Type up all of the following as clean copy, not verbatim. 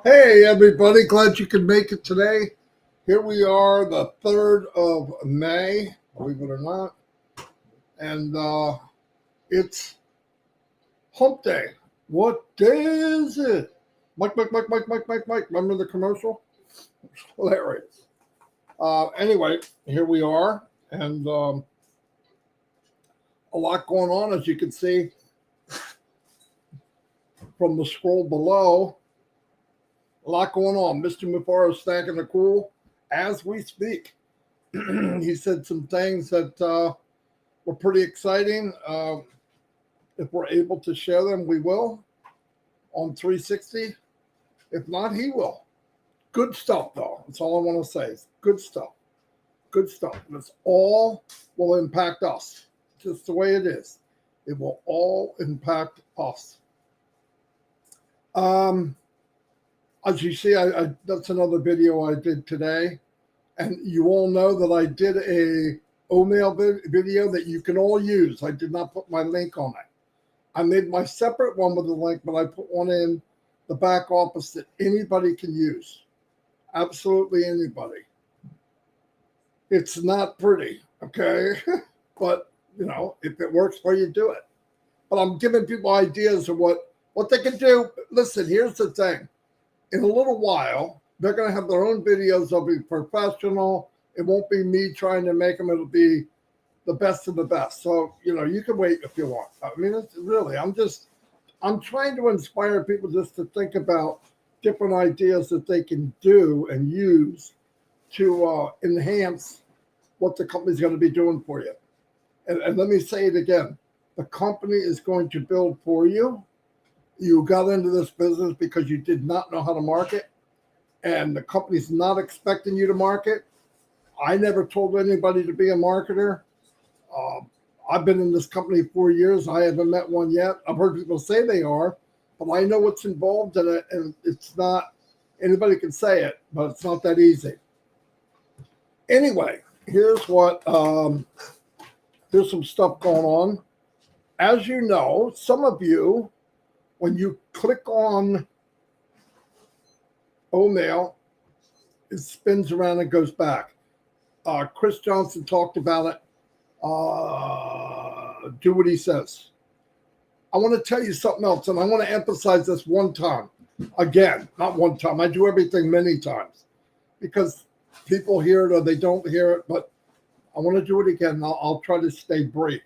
Hey, everybody. Glad you could make it today. Here we are, the 3rd of May, believe it or not. And it's Hump Day. What day is it? Mike, Mike, Mike, Mike, Mike, Mike, Mike. Remember the commercial? Hilarious. Anyway, here we are. And a lot going on, as you can see from the scroll below. A lot going on. Mr. Mufareh is stacking the cool as we speak. He said some things that were pretty exciting. If we're able to share them, we will on 360. If not, he will. Good stuff, though. That's all I want to say. Is good stuff. Good stuff. And it's all will impact us. Just the way it is. It will all impact us. As you see, that's another video I did today. And you all know that I did a OMail video that you can all use. I did not put my link on it. I made my separate one with a link, but I put one in the back office that anybody can use. Absolutely anybody. It's not pretty, okay? But, you know, if it works for you, do it. But I'm giving people ideas of what they can do. Listen, here's the thing. In a little while, they're going to have their own videos. They'll be professional. It won't be me trying to make them. It'll be the best of the best. So, you know, you can wait if you want. I mean, it's really, I'm trying to inspire people just to think about different ideas that they can do and use to enhance what the company's going to be doing for you. And let me say it again. The company is going to build for you. You got into this business because you did not know how to market, and the company's not expecting you to market. I never told anybody to be a marketer. I've been in this company 4 years. I haven't met one yet. I've heard people say they are, but I know what's involved in it, and it's not, anybody can say it, but it's not that easy. Anyway, here's what, there's some stuff going on. As you know, some of you, when you click on OMail, it spins around and goes back. Chris Johnson talked about it. Do what he says. I want to tell you something else, and I want to emphasize this one time. Again, not one time. I do everything many times because people hear it or they don't hear it, but I want to do it again. I'll try to stay brief.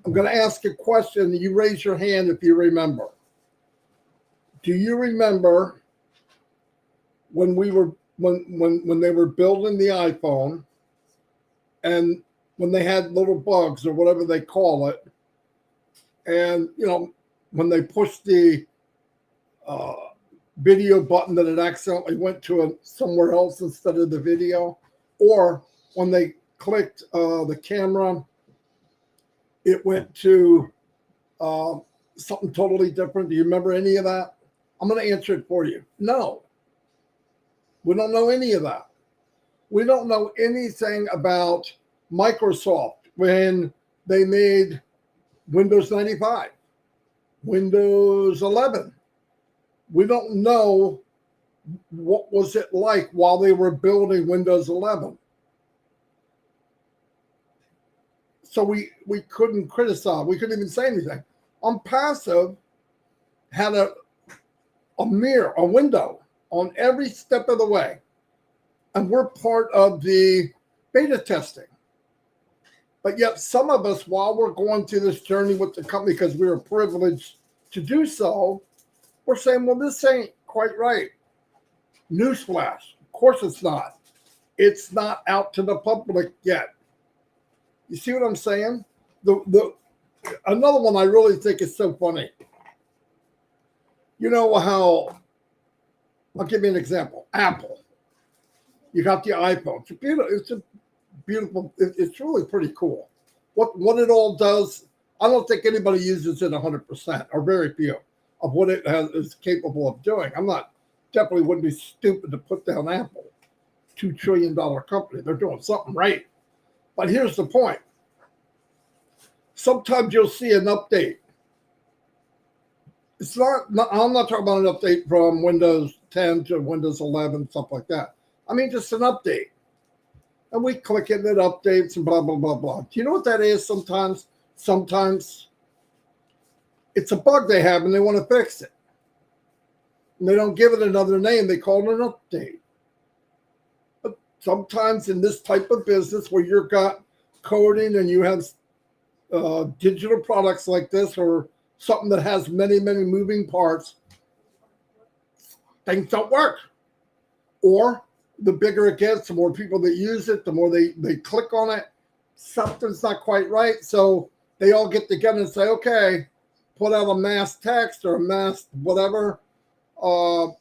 I'm going to ask a question. You raise your hand if you remember. Do you remember when we were when they were building the iPhone, and when they had little bugs or whatever they call it, and you know when they pushed the video button that it accidentally went to somewhere else instead of the video, or when they clicked the camera, it went to something totally different. Do you remember any of that? I'm going to answer it for you. No. We don't know any of that. We don't know anything about Microsoft when they made Windows 95, Windows 11. We don't know what was it like while they were building Windows 11. So we couldn't criticize. We couldn't even say anything. Onpassive had a mirror, a window on every step of the way. And we're part of the beta testing. But yet some of us, while we're going through this journey with the company, because we were privileged to do so, we're saying, well, this ain't quite right. Newsflash. Of course it's not. It's not out to the public yet. You see what I'm saying? Another one I really think is so funny. You know how, I'll give you an example. Apple. You got the iPhone. It's beautiful. It's really pretty cool. What it all does, I don't think anybody uses it 100%, or very few, of what it is capable of doing. Definitely wouldn't be stupid to put down Apple. $2 trillion company. They're doing something right. But here's the point. Sometimes you'll see an update It's not, I'm not talking about an update from Windows 10 to Windows 11, stuff like that. I mean, just an update. And we click it and it updates and blah, blah, blah, blah. Do you know what that is sometimes? Sometimes it's a bug they have and they want to fix it. And they don't give it another name. They call it an update. But sometimes in this type of business where you've got coding and you have digital products like this or something that has many, many moving parts, things don't work. Or the bigger it gets, the more people that use it, the more they click on it, something's not quite right. So they all get together and say, okay, put out a mass text or a mass whatever. We're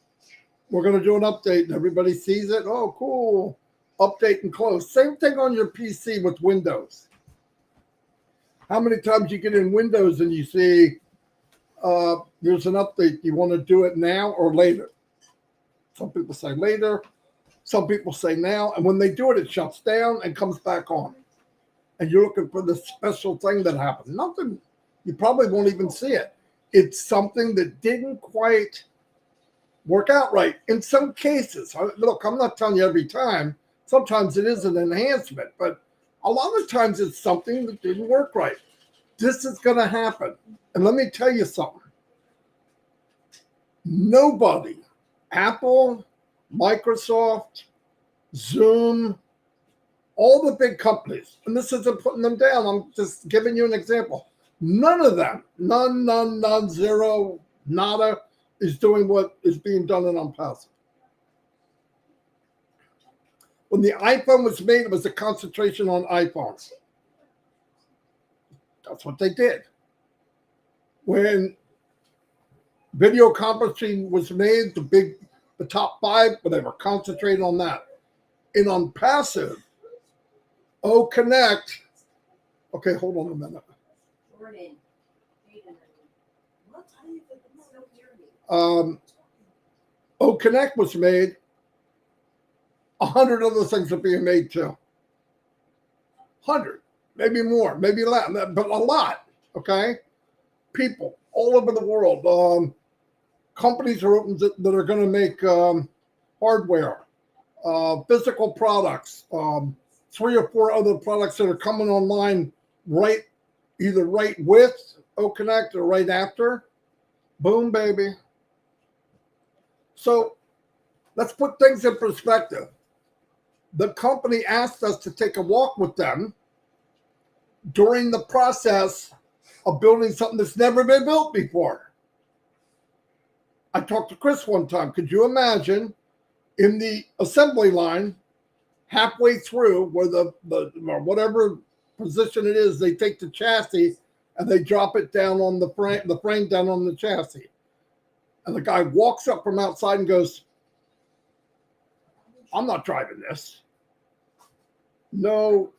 going to do an update and everybody sees it. Oh, cool. Update and close. Same thing on your PC with Windows. How many times you get in Windows and you see there's an update. You want to do it now or later? Some people say later. Some people say now. And when they do it, it shuts down and comes back on. And you're looking for the special thing that happened. Nothing. You probably won't even see it. It's something that didn't quite work out right. In some cases, look, I'm not telling you every time. Sometimes it is an enhancement, but a lot of times it's something that didn't work right. This is going to happen. And let me tell you something. Nobody, Apple, Microsoft, Zoom, all the big companies, and this isn't putting them down, I'm just giving you an example. None of them, none, zero, nada, is doing what is being done in Onpassive. When the iPhone was made, it was a concentration on iPhones. That's what they did. When video conferencing was made, the top 5, whatever, concentrated on that. In Onpassive, Connect. Okay, hold on a minute. Connect was made. 100 other things are being made too. 100, maybe more, maybe less, but a lot. Okay, people all over the world. Companies are open that are going to make hardware, physical products. 3 or 4 other products that are coming online either right with Connect or right after. Boom, baby. So let's put things in perspective. The company asked us to take a walk with them during the process of building something that's never been built before. I talked to Chris one time. Could you imagine in the assembly line, halfway through where the whatever position it is, they take the chassis and they drop it down on the frame down on the chassis. And the guy walks up from outside and goes, I'm not driving this. No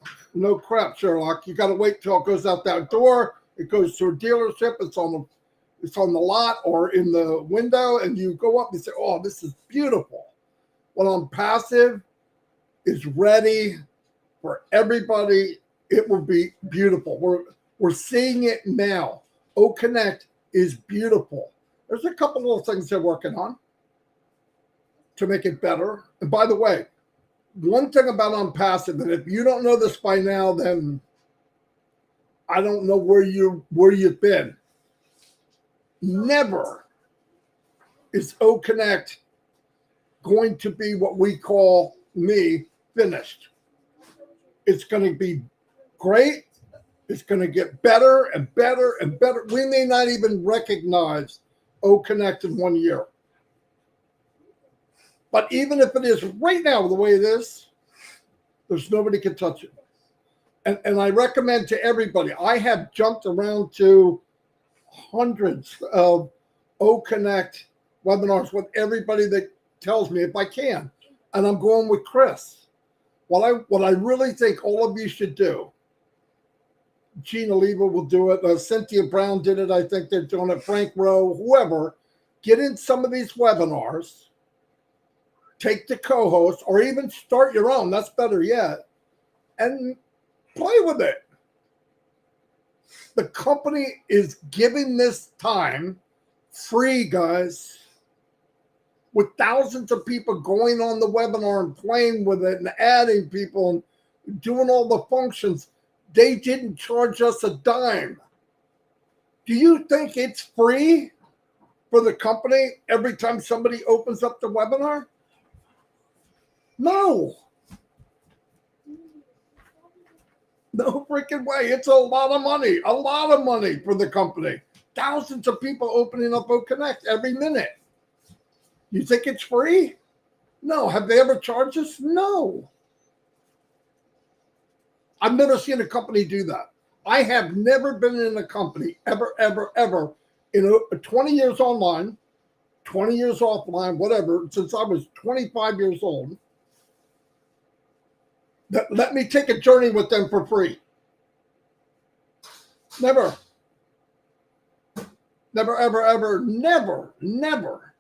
crap, Sherlock. You got to wait till it goes out that door. It goes to a dealership. It's on the lot or in the window, and you go up and say, oh, this is beautiful. Well, Onpassive is ready for everybody. It will be beautiful. We're seeing it now. Connect is beautiful. There's a couple little things they're working on to make it better. And by the way, one thing about Onpassive, and if you don't know this by now, then I don't know where you've been. Never is Connect going to be what we call finished. It's going to be great. It's going to get better and better and better. We may not even recognize Connect in 1 year. But even if it is right now the way it is, there's nobody can touch it. And I recommend to everybody, I have jumped around to hundreds of Connect webinars with everybody that tells me if I can. And I'm going with Chris. What I really think all of you should do, Gina Leva will do it. Cynthia Brown did it. I think they're doing it. Frank Rowe, whoever. Get in some of these webinars. Take the co-host or even start your own. That's better yet. And play with it. The company is giving this time Free, guys. With thousands of people going on the webinar and playing with it and adding people and doing all the functions, they didn't charge us a dime. Do you think it's free for the company every time somebody opens up the webinar? No. No freaking way. It's a lot of money for the company. Thousands of people opening up OConnect every minute. You think it's free? No. Have they ever charged us? No. I've never seen a company do that. I have never been in a company ever in 20 years online, 20 years offline, whatever, since I was 25 years old. Let me take a journey with them for free. Never. Never, ever, never.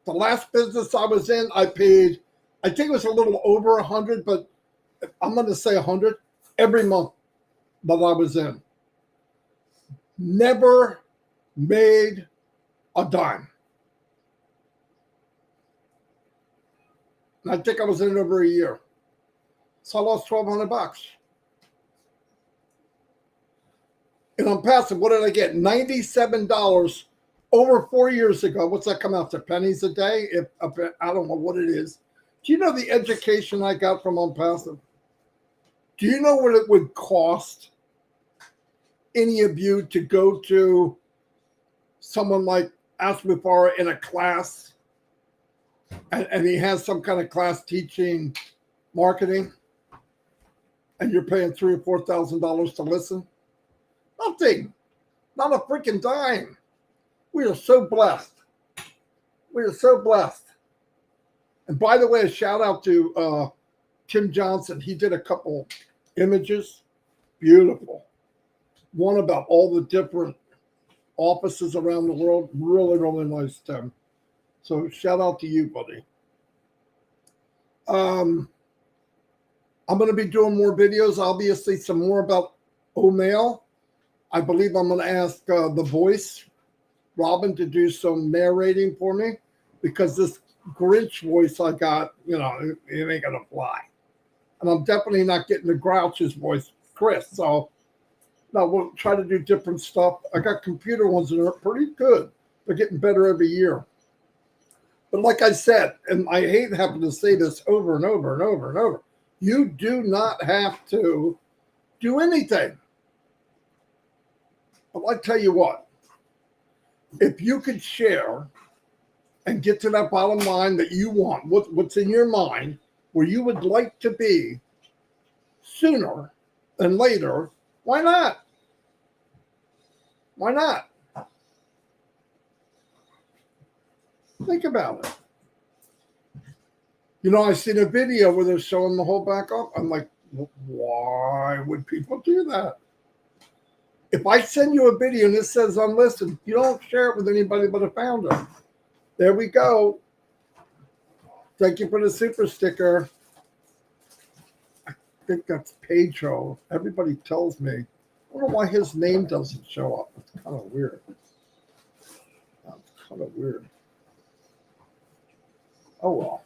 The last business I was in, I paid, I think it was a little over 100, but I'm going to say 100 every month that I was in. Never made a dime. And I think I was in it over a year. So I lost $1,200. And Onpassive, what did I get? $97 over 4 years ago. What's that come out to? Pennies a day? I don't know what it is. Do you know the education I got from Onpassive? Do you know what it would cost any of you to go to someone like Mufareh in a class and he has some kind of class teaching marketing and you're paying $3,000 or $4,000 to listen? Nothing. Not a freaking dime. We are so blessed. We are so blessed. And by the way, a shout out to Tim Johnson. He did a couple images. Beautiful. One about all the different offices around the world. Really, really nice, Tim. So shout out to you, buddy. I'm going to be doing more videos. Obviously, some more about OMail. I believe I'm going to ask the voice, Robin, to do some narrating for me because this Grinch voice I got, it ain't going to fly. And I'm definitely not getting the Grouch's voice, Chris. So, no, we'll try to do different stuff. I got computer ones that are pretty good. They're getting better every year. But like I said, and I hate having to say this over and over and over and over, you do not have to do anything. But I tell you what, if you could share and get to that bottom line that you want, what's in your mind, where you would like to be sooner than later, why not? Why not? Think about it. I've seen a video where they're showing the whole back up. I'm like, why would people do that? If I send you a video and it says unlisted, you don't share it with anybody but a founder. There we go. Thank you for the super sticker. I think that's Pedro. Everybody tells me. I don't know why his name doesn't show up. It's kind of weird. That's kind of weird. Oh, well.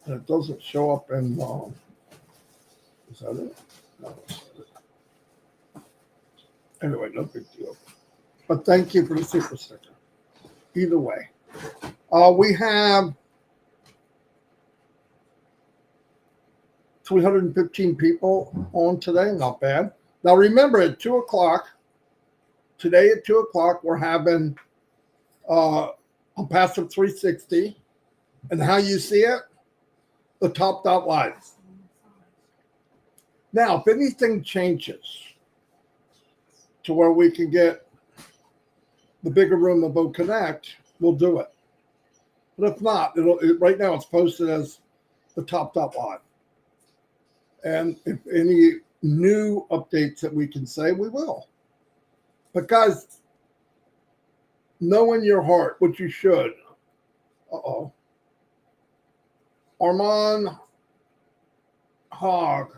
And it doesn't show up in, is that it? No, that's not it. Anyway, no big deal. But thank you for the super sticker. Either way. We have 315 people on today. Not bad. Now remember, at 2 o'clock, today at 2 o'clock, we're having Onpassive 360. And how you see it? The top dot lights. Now, if anything changes to where we can get the bigger room of OConnect, we'll do it. But if not, right now it's posted as the top dot live. And if any new updates that we can say, we will. But guys, know in your heart what you should. Uh-oh. Armand Hogue.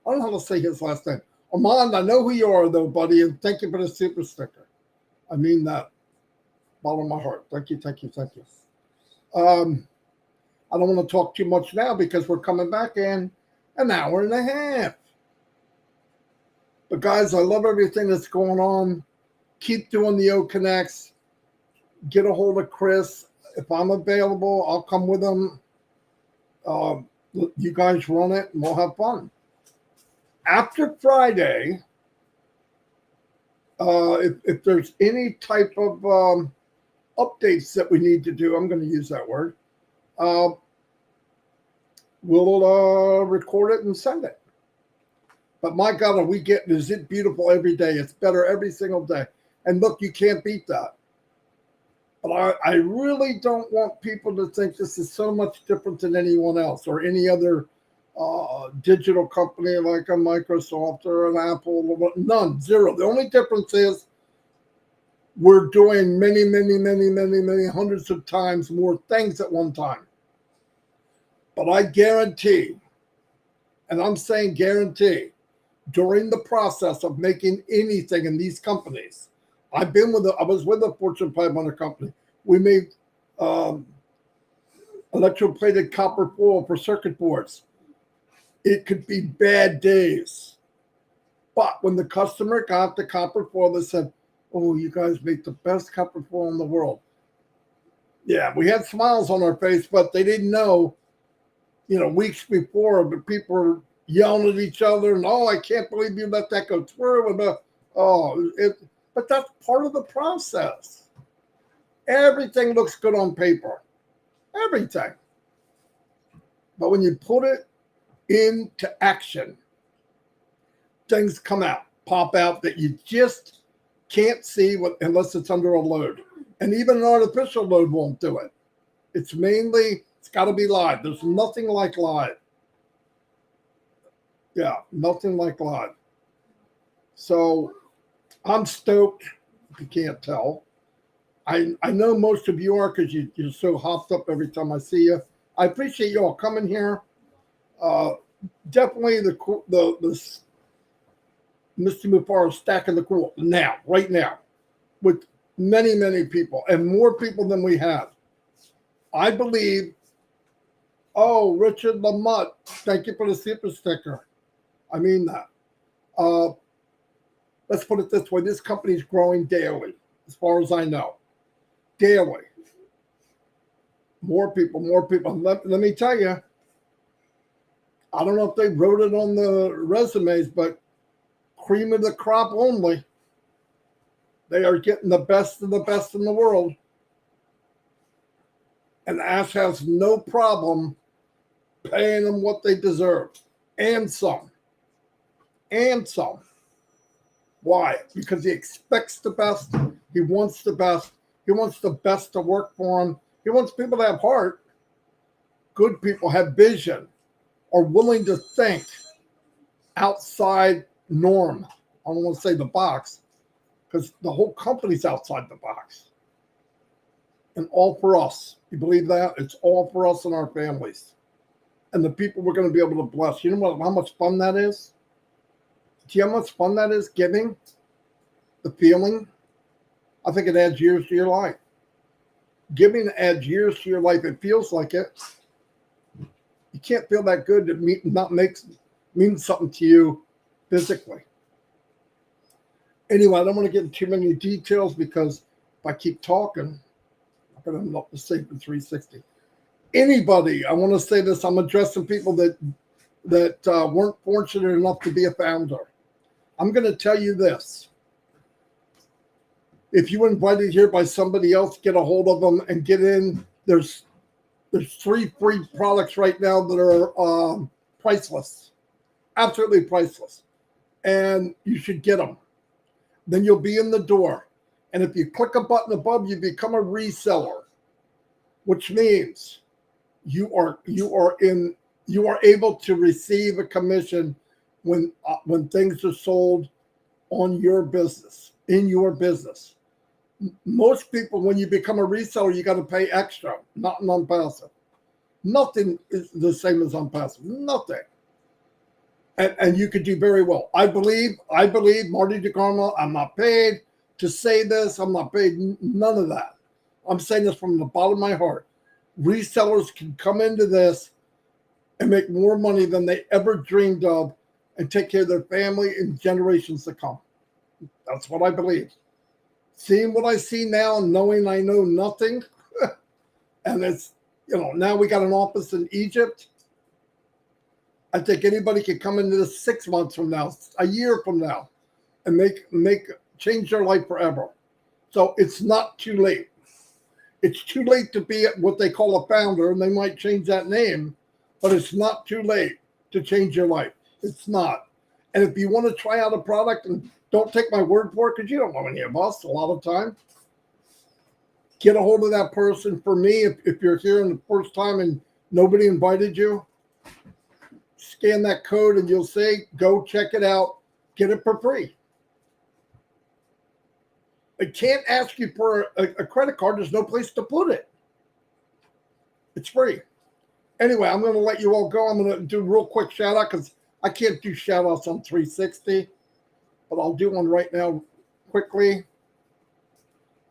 I don't know how to say his last name. Armand, I know who you are, though, buddy, and thank you for the super sticker. I mean that, bottom of my heart. Thank you, thank you, thank you. I don't want to talk too much now because we're coming back in an hour and a half. But guys, I love everything that's going on. Keep doing the O Connects. Get a hold of Chris. If I'm available, I'll come with him. You guys run it and we'll have fun. After Friday, if there's any type of updates that we need to do, I'm going to use that word, we'll record it and send it. But my God, are we getting, is it beautiful every day? It's better every single day. And look, you can't beat that. But I really don't want people to think this is so much different than anyone else or any other digital company like a Microsoft or an Apple. None, zero. The only difference is we're doing many hundreds of times more things at one time. But I guarantee, and I'm saying guarantee, during the process of making anything in these companies, I was with a Fortune 500 company. We made electroplated copper foil for circuit boards. It could be bad days. But when the customer got the copper foil, they said, "Oh, you guys make the best copper foil in the world." Yeah, we had smiles on our face, but they didn't know, weeks before, but people were yelling at each other and, "Oh, I can't believe you let that go through." But that's part of the process. Everything looks good on paper. Everything. But when you put it into action, things pop out that you just can't see unless it's under a load. And even an artificial load won't do it. It's got to be live. There's nothing like live. Yeah, nothing like live. So I'm stoked, if you can't tell. I know most of you are because you're so hopped up every time I see you. I appreciate you all coming here. Definitely the Mr. Mufareh stacking the cool right now, with many people and more people than we have. I believe. Oh, Richard Lamott, thank you for the super sticker. I mean that. Let's put it this way: this company is growing daily, as far as I know. Daily. More people. Let me tell you, I don't know if they wrote it on the resumes, but cream of the crop only. They are getting the best of the best in the world. And Ash has no problem paying them what they deserve. And some. Why? Because he expects the best. He wants the best. He wants the best to work for him. He wants people to have heart. Good people have vision, are willing to think outside norm. I don't want to say the box, because the whole company's outside the box. And all for us. You believe that? It's all for us and our families. And the people we're going to be able to bless. You know how much fun that is? Do you know how much fun that is, giving? The feeling? I think it adds years to your life. Giving adds years to your life. It feels like it. You can't feel that good to mean something to you physically. Anyway, I don't want to get into too many details because if I keep talking, I'm going to end up the same for 360. Anybody, I want to say this, I'm addressing people that weren't fortunate enough to be a founder. I'm going to tell you this. If you were invited here by somebody else, get a hold of them and get in. There's 3 free products right now that are priceless, absolutely priceless, and you should get them. Then you'll be in the door, and if you click a button above, you become a reseller, which means you are able to receive a commission when things are sold on your business, in your business. Most people, when you become a reseller, you got to pay extra, not in Onpassive. Nothing is the same as Onpassive. Nothing. and you could do very well. I believe Marty Degarmo. I'm not paid to say this. I'm not paid none of that. I'm saying this from the bottom of my heart. Resellers can come into this and make more money than they ever dreamed of and take care of their family in generations to come. That's what I believe. Seeing what I see now, knowing I know nothing, and it's, now we got an office in Egypt. I think anybody can come into this 6 months from now, a year from now, and change their life forever. So it's not too late. It's too late to be what they call a founder, and they might change that name, but it's not too late to change your life. It's not. And if you want to try out a product, and don't take my word for it, because you don't know any of us a lot of time, get a hold of that person. For me, if you're here in the first time and nobody invited you, scan that code and you'll say, go check it out, get it for free. I can't ask you for a credit card. There's no place to put it. It's free. Anyway, I'm going to let you all go. I'm going to do a real quick shout out because I can't do shout outs on 360, but I'll do one right now quickly.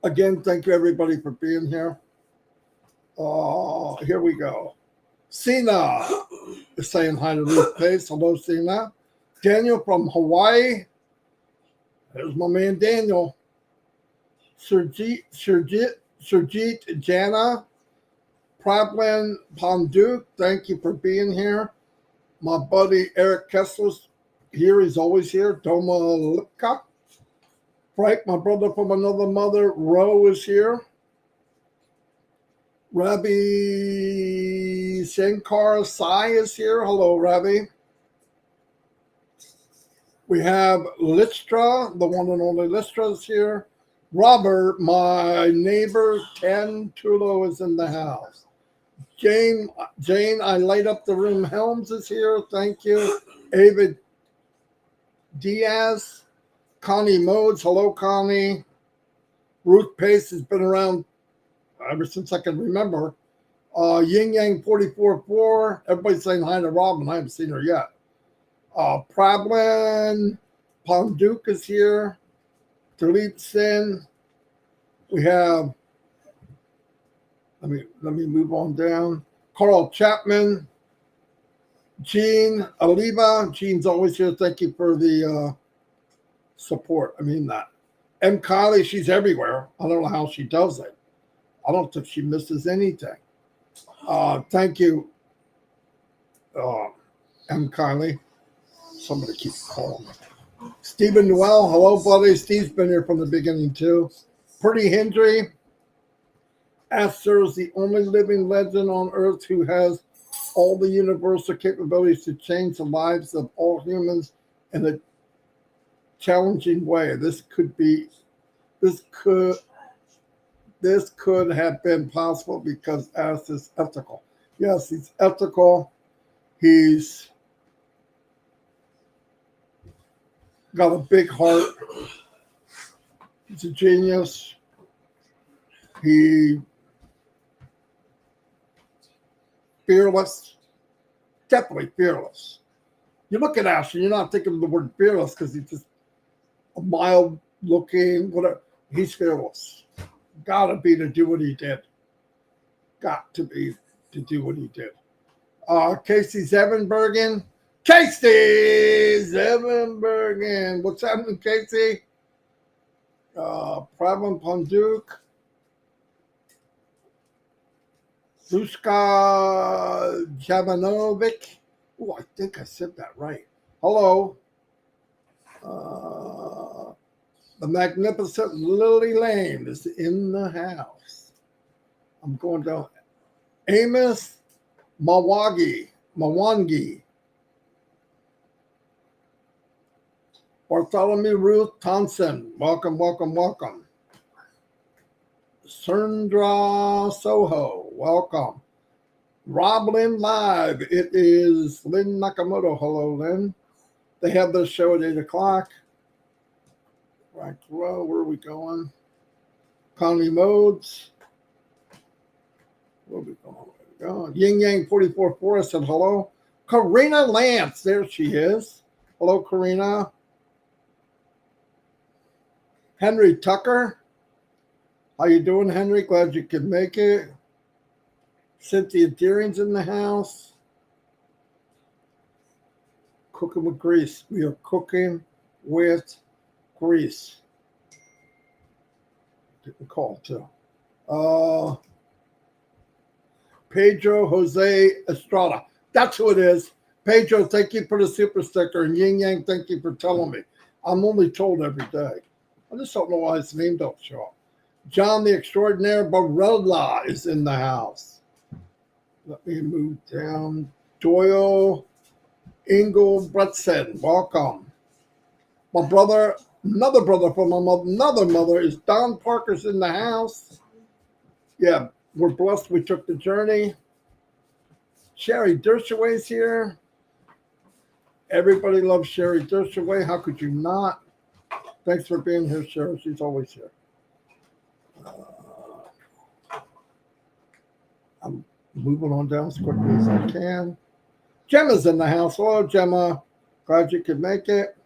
Again, thank you everybody for being here. Here we go. Sina is saying hi to Ruth Pace. Hello, Sina. Daniel from Hawaii. There's my man Daniel. Surjit Jana. Prablan Panduk, thank you for being here. My buddy Eric Kessler's here. He's always here. Doma Lipka. Frank, my brother from another mother, Ro is here. Rabbi Shankar Sai is here. Hello, Rabbi. We have Listra, the one and only Listra is here. Robert, my neighbor, Ken Tulo is in the house. Jane, I light up the room. Helms is here. Thank you. Ava Diaz. Connie Modes. Hello, Connie. Ruth Pace has been around ever since I can remember. Yin Yang 44.4. Everybody's saying hi to Robin. I haven't seen her yet. Prablan Panduk is here. Delete Sin. We have, let me move on down. Carl Chapman. Jean Aliba. Jean's always here. Thank you for the support. I mean that. M. Kylie, she's everywhere. I don't know how she does it. I don't think she misses anything. Thank you, M. Kylie. Somebody keeps calling me. Stephen Noel, hello, buddy. Steve's been here from the beginning, too. Pretty Hendry. Esther is the only living legend on Earth who has all the universal capabilities to change the lives of all humans in a challenging way. This could have been possible because Esther is ethical. Yes, he's ethical. He's got a big heart. He's a genius. He fearless, definitely fearless. You look at Ashton, you're not thinking of the word fearless because he's just a mild looking, whatever. He's fearless. Gotta be to do what he did. Got to be to do what he did. Casey Zevenbergen. Casey Zevenbergen. What's happening, Casey? Prabhan Panduk. Luska Javanovic. Oh, I think I said that right. Hello. The magnificent Lily Lane is in the house. I'm going down. Amos Mawangi. Bartholomew Ruth Thompson. Welcome. Sundra Soho. Welcome. Rob Lynn Live. It is Lynn Nakamoto. Hello, Lynn. They have their show at 8 o'clock. Right row. Where are we going? Connie Modes. Where are we going? Yin Yang 44.4 said hello. Karina Lance, there she is. Hello, Karina. Henry Tucker. How you doing, Henry? Glad you could make it. Cynthia Deering's in the house. Cooking with grease. We are cooking with grease. Getting called too. Pedro Jose Estrada. That's who it is. Pedro, thank you for the super sticker. And Yin Yang, thank you for telling me. I'm only told every day. I just don't know why his name don't show up. John the Extraordinaire Barella is in the house. Let me move down. Doyle Engelbretson, welcome. My brother, another brother from my mother, another mother is Don Parker's in the house. Yeah, we're blessed we took the journey. Sherry Dershaway's here. Everybody loves Sherry Dershaway. How could you not? Thanks for being here, Sherry. She's always here. I'm moving on down as quickly as I can. Gemma's in the house. Hello, Gemma. Glad you could make it.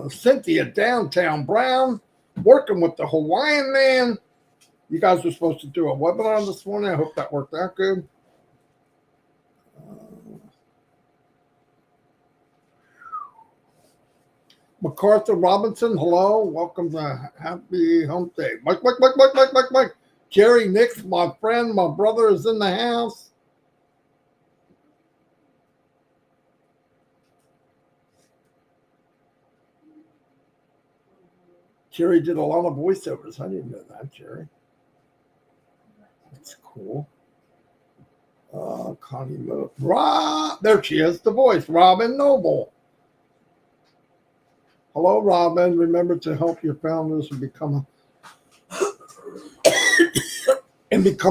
Cynthia Downtown Brown, working with the Hawaiian man. You guys were supposed to do a webinar this morning. I hope that worked out good. MacArthur Robinson, hello. Welcome to Happy Hump Day. Mike. Jerry Nix, my friend, my brother is in the house. Jerry did a lot of voiceovers. I didn't know that, Jerry. That's cool. Connie Mo. There she is, the voice, Robin Noble. Hello, Robin. Remember to help your founders and become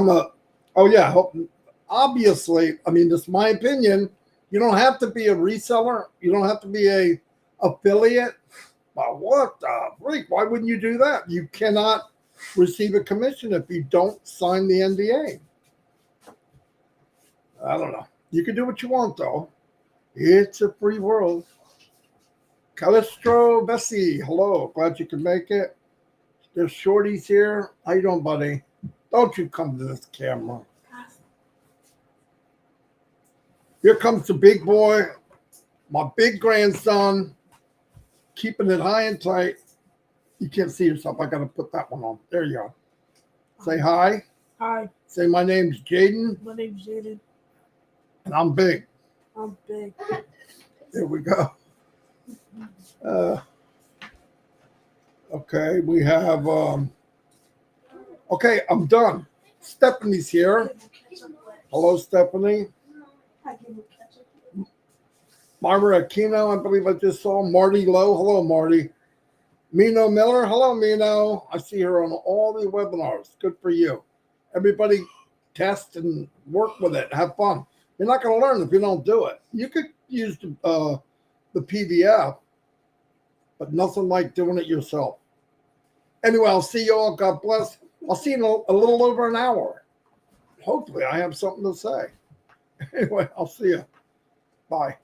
a oh yeah, help. Obviously, I mean, this is my opinion. You don't have to be a reseller. You don't have to be a affiliate. Well, what the freak? Why wouldn't you do that? You cannot receive a commission if you don't sign the NDA. I don't know. You can do what you want, though. It's a free world. Calistro Bessie, hello. Glad you could make it. There's Shorty's here. How you doing, buddy? Don't you come to this camera. Here comes the big boy, my big grandson, keeping it high and tight. You can't see yourself. I got to put that one on. There you go. Say hi. Hi. Say my name's Jaden. My name's Jaden. And I'm big. I'm big. There we go. Okay, we have, okay, I'm done. Stephanie's here. Hello, Stephanie. Barbara Aquino, I believe I just saw. Marty Lowe. Hello, Marty. Mino Miller. Hello, Mino. I see her on all the webinars. Good for you. Everybody test and work with it. Have fun. You're not going to learn if you don't do it. You could use the PDF, but nothing like doing it yourself. Anyway, I'll see you all. God bless. I'll see you in a little over an hour. Hopefully, I have something to say. Anyway, I'll see you. Bye.